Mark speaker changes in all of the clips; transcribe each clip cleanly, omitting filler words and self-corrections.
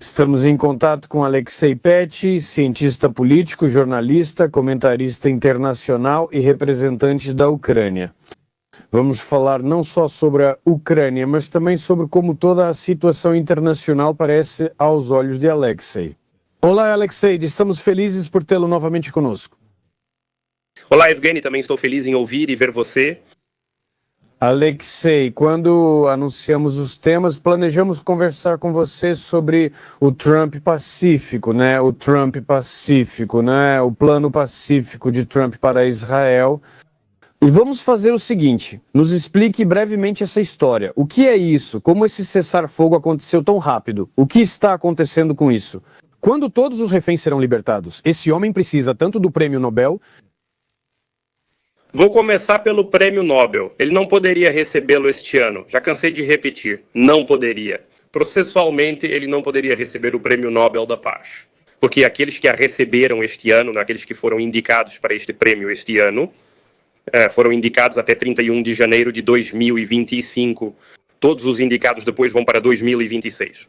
Speaker 1: Estamos em contato com Alexei Petty, cientista político, jornalista, comentarista internacional e representante da Ucrânia. Vamos falar não só sobre a Ucrânia, mas também sobre como toda a situação internacional parece aos olhos de Alexei. Olá, Alexei, estamos felizes por tê-lo novamente conosco.
Speaker 2: Olá, Evgeny, também estou feliz em ouvir e ver você.
Speaker 1: Alexei, quando anunciamos os temas, planejamos conversar com você sobre o Trump Pacífico, né? O Trump Pacífico, né? O plano pacífico de Trump para Israel. E vamos fazer o seguinte, nos explique brevemente essa história. O que é isso? Como esse cessar-fogo aconteceu tão rápido? O que está acontecendo com isso? Quando todos os reféns serão libertados? Esse homem precisa tanto do prêmio Nobel...
Speaker 2: Vou começar pelo prêmio Nobel. Ele não poderia recebê-lo este ano. Já cansei de repetir. Não poderia. Processualmente, ele não poderia receber o prêmio Nobel da Paz. Porque aqueles que a receberam este ano, aqueles que foram indicados para este prêmio este ano, foram indicados até 31 de janeiro de 2025. Todos os indicados depois vão para 2026.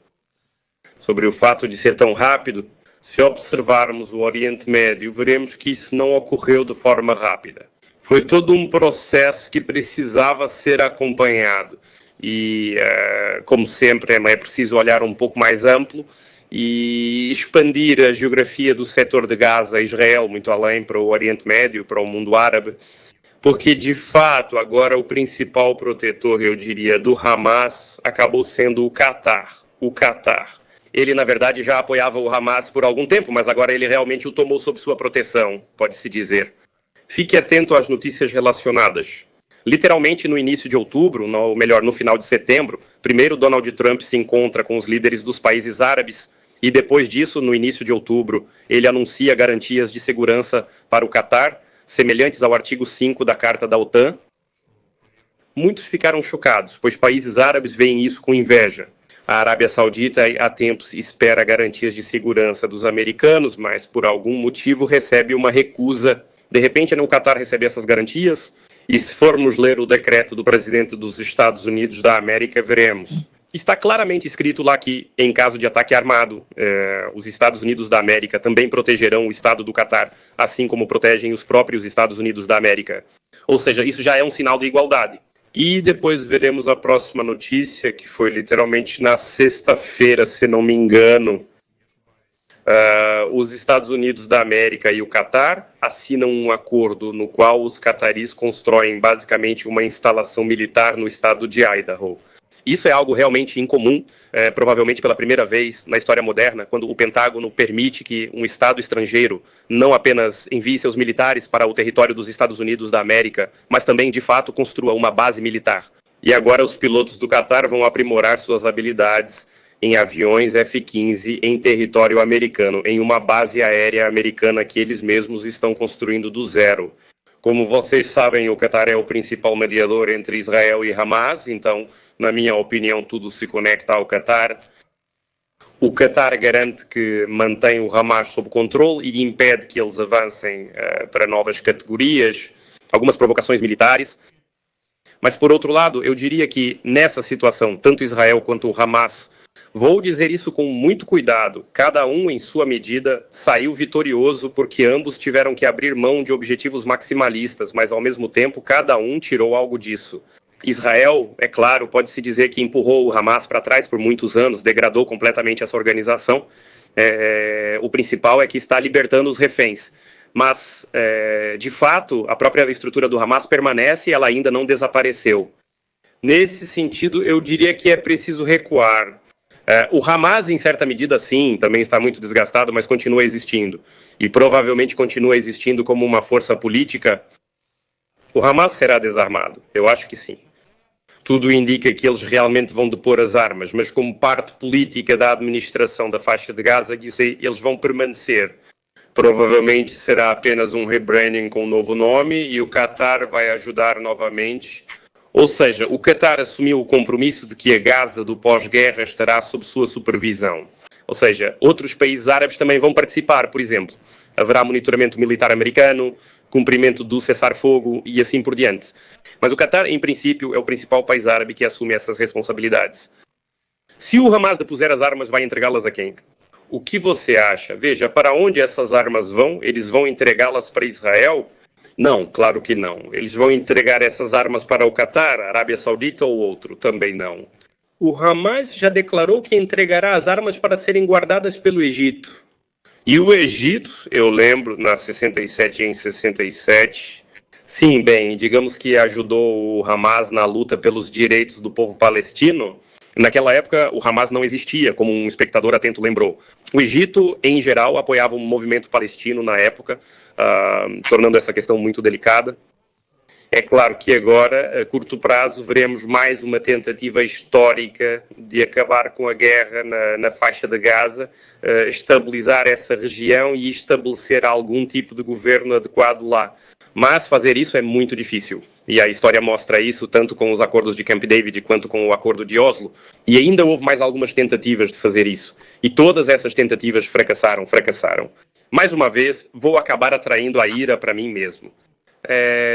Speaker 2: Sobre o fato de ser tão rápido, se observarmos o Oriente Médio, veremos que isso não ocorreu de forma rápida. Foi todo um processo que precisava ser acompanhado e, como sempre, é preciso olhar um pouco mais amplo e expandir a geografia do setor de Gaza, Israel, muito além, para o Oriente Médio, para o mundo árabe, porque, de fato, agora o principal protetor, eu diria, do Hamas acabou sendo o Qatar. O Qatar. Ele, na verdade, já apoiava o Hamas por algum tempo, mas agora ele realmente o tomou sob sua proteção, pode-se dizer. Fique atento às notícias relacionadas. Literalmente, no início de outubro, ou melhor, no final de setembro, primeiro Donald Trump se encontra com os líderes dos países árabes e depois disso, no início de outubro, ele anuncia garantias de segurança para o Qatar, semelhantes ao artigo 5 da Carta da OTAN. Muitos ficaram chocados, pois países árabes veem isso com inveja. A Arábia Saudita há tempos espera garantias de segurança dos americanos, mas por algum motivo recebe uma recusa. De repente, o Qatar recebe essas garantias, e se formos ler o decreto do presidente dos Estados Unidos da América, veremos. Está claramente escrito lá que, em caso de ataque armado, os Estados Unidos da América também protegerão o Estado do Qatar, assim como protegem os próprios Estados Unidos da América. Ou seja, isso já é um sinal de igualdade. E depois veremos a próxima notícia, que foi literalmente na sexta-feira, se não me engano. Os Estados Unidos da América e o Qatar assinam um acordo no qual os cataris constroem basicamente uma instalação militar no estado de Idaho. Isso é algo realmente incomum, provavelmente pela primeira vez na história moderna, quando o Pentágono permite que um estado estrangeiro não apenas envie seus militares para o território dos Estados Unidos da América, mas também, de fato, construa uma base militar. E agora os pilotos do Qatar vão aprimorar suas habilidades em aviões F-15 em território americano, em uma base aérea americana que eles mesmos estão construindo do zero. Como vocês sabem, o Qatar é o principal mediador entre Israel e Hamas, então, na minha opinião, tudo se conecta ao Qatar. O Qatar garante que mantém o Hamas sob controle e impede que eles avancem para novas categorias, algumas provocações militares. Mas, por outro lado, eu diria que nessa situação, tanto Israel quanto o Hamas, vou dizer isso com muito cuidado, cada um em sua medida saiu vitorioso porque ambos tiveram que abrir mão de objetivos maximalistas, mas ao mesmo tempo cada um tirou algo disso. Israel, é claro, pode-se dizer que empurrou o Hamas para trás por muitos anos, degradou completamente essa organização. O principal é que está libertando os reféns. Mas, de fato, a própria estrutura do Hamas permanece e ela ainda não desapareceu. Nesse sentido, eu diria que é preciso recuar. O Hamas, em certa medida, sim, também está muito desgastado, mas continua existindo. E provavelmente continua existindo como uma força política. O Hamas será desarmado, eu acho que sim. Tudo indica que eles realmente vão depor as armas, mas como parte política da administração da faixa de Gaza, eles vão permanecer. Provavelmente será apenas um rebranding com um novo nome e o Qatar vai ajudar novamente. Ou seja, o Qatar assumiu o compromisso de que a Gaza do pós-guerra estará sob sua supervisão. Ou seja, outros países árabes também vão participar, por exemplo. Haverá monitoramento militar americano, cumprimento do cessar-fogo e assim por diante. Mas o Qatar, em princípio, é o principal país árabe que assume essas responsabilidades. Se o Hamas depuser as armas, vai entregá-las a quem? O que você acha? Veja, para onde essas armas vão? Eles vão entregá-las para Israel? Não, claro que não. Eles vão entregar essas armas para o Catar, Arábia Saudita ou outro? Também não. O Hamas já declarou que entregará as armas para serem guardadas pelo Egito. E o Egito, eu lembro, na 67 e em 67, sim, bem, digamos que ajudou o Hamas na luta pelos direitos do povo palestino. Naquela época, o Hamas não existia, como um espectador atento lembrou. O Egito, em geral, apoiava o movimento palestino na época, tornando essa questão muito delicada. É claro que agora, a curto prazo, veremos mais uma tentativa histórica de acabar com a guerra na faixa de Gaza, estabilizar essa região e estabelecer algum tipo de governo adequado lá. Mas fazer isso é muito difícil. E a história mostra isso tanto com os acordos de Camp David quanto com o acordo de Oslo. E ainda houve mais algumas tentativas de fazer isso. E todas essas tentativas fracassaram. Mais uma vez, vou acabar atraindo a ira para mim mesmo.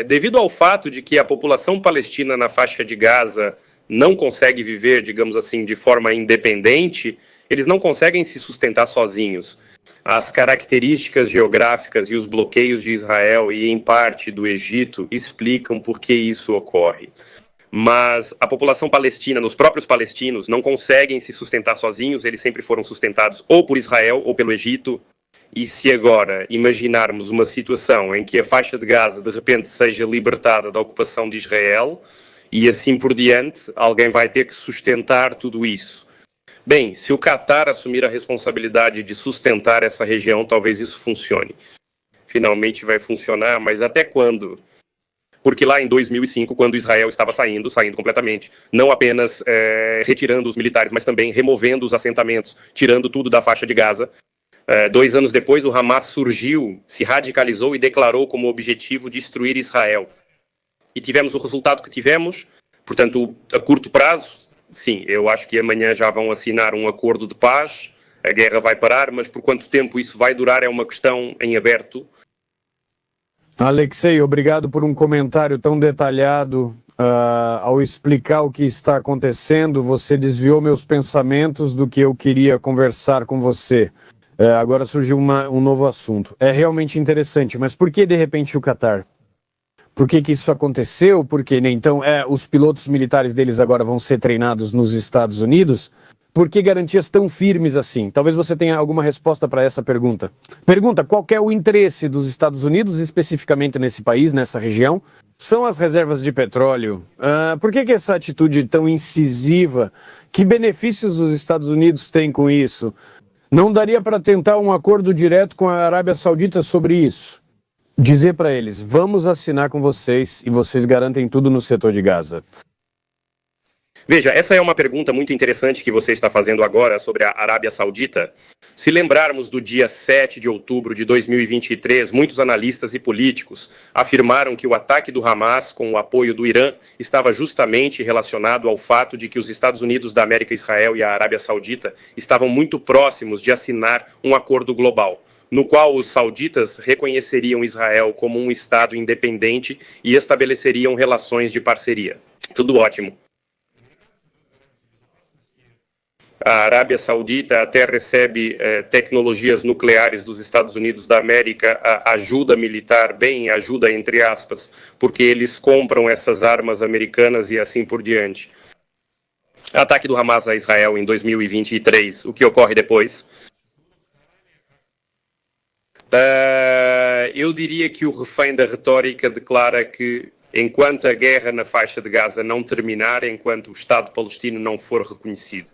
Speaker 2: Devido ao fato de que a população palestina na faixa de Gaza não consegue viver, digamos assim, de forma independente, eles não conseguem se sustentar sozinhos. As características geográficas e os bloqueios de Israel e, em parte, do Egito explicam por que isso ocorre. Mas a população palestina, os próprios palestinos, não conseguem se sustentar sozinhos, eles sempre foram sustentados ou por Israel ou pelo Egito. E se agora imaginarmos uma situação em que a faixa de Gaza de repente seja libertada da ocupação de Israel e assim por diante, alguém vai ter que sustentar tudo isso. Bem, se o Catar assumir a responsabilidade de sustentar essa região, talvez isso funcione. Finalmente vai funcionar, mas até quando? Porque lá em 2005, quando Israel estava saindo completamente, não apenas retirando os militares, mas também removendo os assentamentos, tirando tudo da faixa de Gaza, 2 anos depois, o Hamas surgiu, se radicalizou e declarou como objetivo destruir Israel. E tivemos o resultado que tivemos. Portanto, a curto prazo, sim, eu acho que amanhã já vão assinar um acordo de paz, a guerra vai parar, mas por quanto tempo isso vai durar é uma questão em aberto.
Speaker 1: Alexei, obrigado por um comentário tão detalhado. Ao explicar o que está acontecendo, você desviou meus pensamentos do que eu queria conversar com você. Agora surgiu um novo assunto. É realmente interessante, mas por que de repente o Catar? Por que isso aconteceu? Porque então os pilotos militares deles agora vão ser treinados nos Estados Unidos? Por que garantias tão firmes assim? Talvez você tenha alguma resposta para essa pergunta. Qual é o interesse dos Estados Unidos, especificamente nesse país, nessa região? São as reservas de petróleo. Por que essa atitude tão incisiva? Que benefícios os Estados Unidos têm com isso? Não daria para tentar um acordo direto com a Arábia Saudita sobre isso? Dizer para eles, vamos assinar com vocês e vocês garantem tudo no setor de Gaza.
Speaker 2: Veja, essa é uma pergunta muito interessante que você está fazendo agora sobre a Arábia Saudita. Se lembrarmos do dia 7 de outubro de 2023, muitos analistas e políticos afirmaram que o ataque do Hamas com o apoio do Irã estava justamente relacionado ao fato de que os Estados Unidos da América, Israel e a Arábia Saudita estavam muito próximos de assinar um acordo global, no qual os sauditas reconheceriam Israel como um Estado independente e estabeleceriam relações de parceria. Tudo ótimo. A Arábia Saudita até recebe tecnologias nucleares dos Estados Unidos da América, ajuda militar, ajuda entre aspas, porque eles compram essas armas americanas e assim por diante. Ataque do Hamas a Israel em 2023, o que ocorre depois? Eu diria que o refém da retórica declara que enquanto a guerra na faixa de Gaza não terminar, enquanto o Estado palestino não for reconhecido,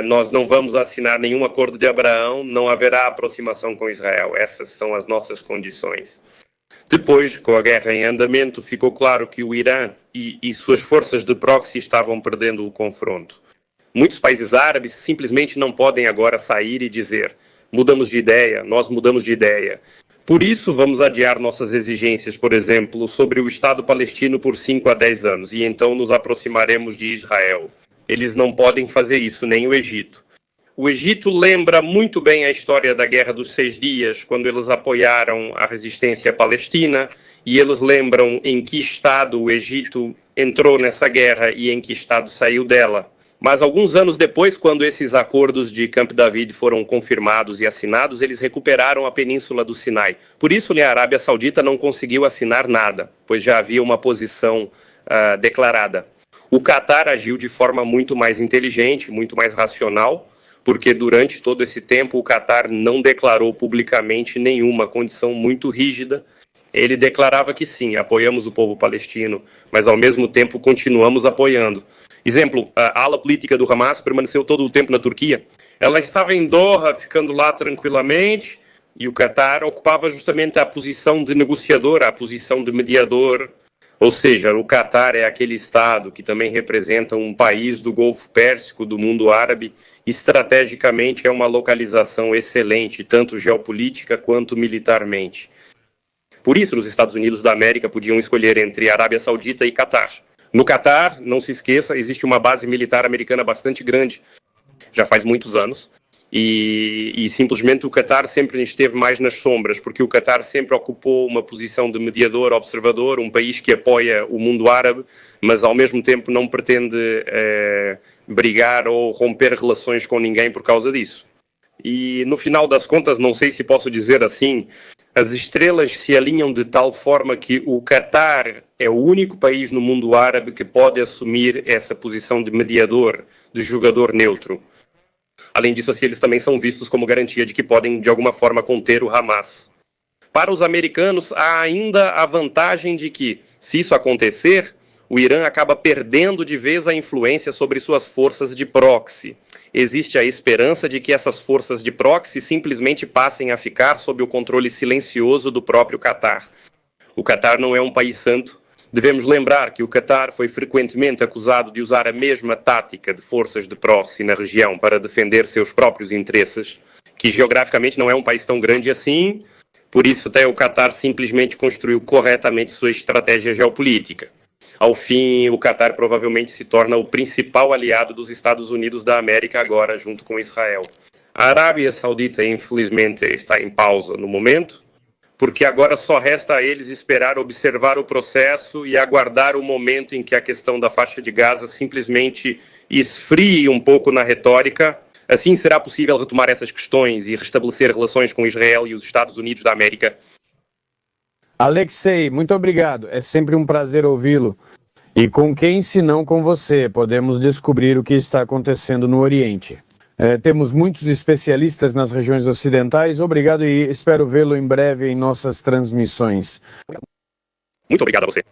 Speaker 2: nós não vamos assinar nenhum acordo de Abraão, não haverá aproximação com Israel. Essas são as nossas condições. Depois, com a guerra em andamento, ficou claro que o Irã e suas forças de proxy estavam perdendo o confronto. Muitos países árabes simplesmente não podem agora sair e dizer mudamos de ideia, nós mudamos de ideia. Por isso, vamos adiar nossas exigências, por exemplo, sobre o Estado palestino por 5 a 10 anos, e então nos aproximaremos de Israel. Eles não podem fazer isso, nem o Egito. O Egito lembra muito bem a história da Guerra dos 6 Dias, quando eles apoiaram a resistência palestina, e eles lembram em que estado o Egito entrou nessa guerra e em que estado saiu dela. Mas alguns anos depois, quando esses acordos de Camp David foram confirmados e assinados, eles recuperaram a península do Sinai. Por isso, a Arábia Saudita não conseguiu assinar nada, pois já havia uma posição declarada. O Catar agiu de forma muito mais inteligente, muito mais racional, porque durante todo esse tempo o Catar não declarou publicamente nenhuma condição muito rígida. Ele declarava que sim, apoiamos o povo palestino, mas ao mesmo tempo continuamos apoiando. Exemplo, a ala política do Hamas permaneceu todo o tempo na Turquia. Ela estava em Doha, ficando lá tranquilamente, e o Catar ocupava justamente a posição de negociador, a posição de mediador. Ou seja, o Catar é aquele Estado que também representa um país do Golfo Pérsico, do mundo árabe. Estrategicamente é uma localização excelente, tanto geopolítica quanto militarmente. Por isso, os Estados Unidos da América podiam escolher entre Arábia Saudita e Catar. No Catar, não se esqueça, existe uma base militar americana bastante grande, já faz muitos anos, e simplesmente o Catar sempre esteve mais nas sombras, porque o Catar sempre ocupou uma posição de mediador, observador, um país que apoia o mundo árabe, mas ao mesmo tempo não pretende brigar ou romper relações com ninguém por causa disso. E no final das contas, não sei se posso dizer assim, as estrelas se alinham de tal forma que o Catar é o único país no mundo árabe que pode assumir essa posição de mediador, de jogador neutro. Além disso, assim, eles também são vistos como garantia de que podem, de alguma forma, conter o Hamas. Para os americanos, há ainda a vantagem de que, se isso acontecer, o Irã acaba perdendo de vez a influência sobre suas forças de proxy. Existe a esperança de que essas forças de proxy simplesmente passem a ficar sob o controle silencioso do próprio Catar. O Catar não é um país santo. Devemos lembrar que o Catar foi frequentemente acusado de usar a mesma tática de forças de proxy na região para defender seus próprios interesses, que geograficamente não é um país tão grande assim, por isso até o Catar simplesmente construiu corretamente sua estratégia geopolítica. Ao fim, o Catar provavelmente se torna o principal aliado dos Estados Unidos da América agora, junto com Israel. A Arábia Saudita, infelizmente, está em pausa no momento, porque agora só resta a eles esperar, observar o processo e aguardar o momento em que a questão da faixa de Gaza simplesmente esfrie um pouco na retórica. Assim será possível retomar essas questões e restabelecer relações com Israel e os Estados Unidos da América.
Speaker 1: Alexei, muito obrigado. É sempre um prazer ouvi-lo. E com quem, se não com você, podemos descobrir o que está acontecendo no Oriente. Temos muitos especialistas nas regiões ocidentais. Obrigado e espero vê-lo em breve em nossas transmissões.
Speaker 2: Muito obrigado a você.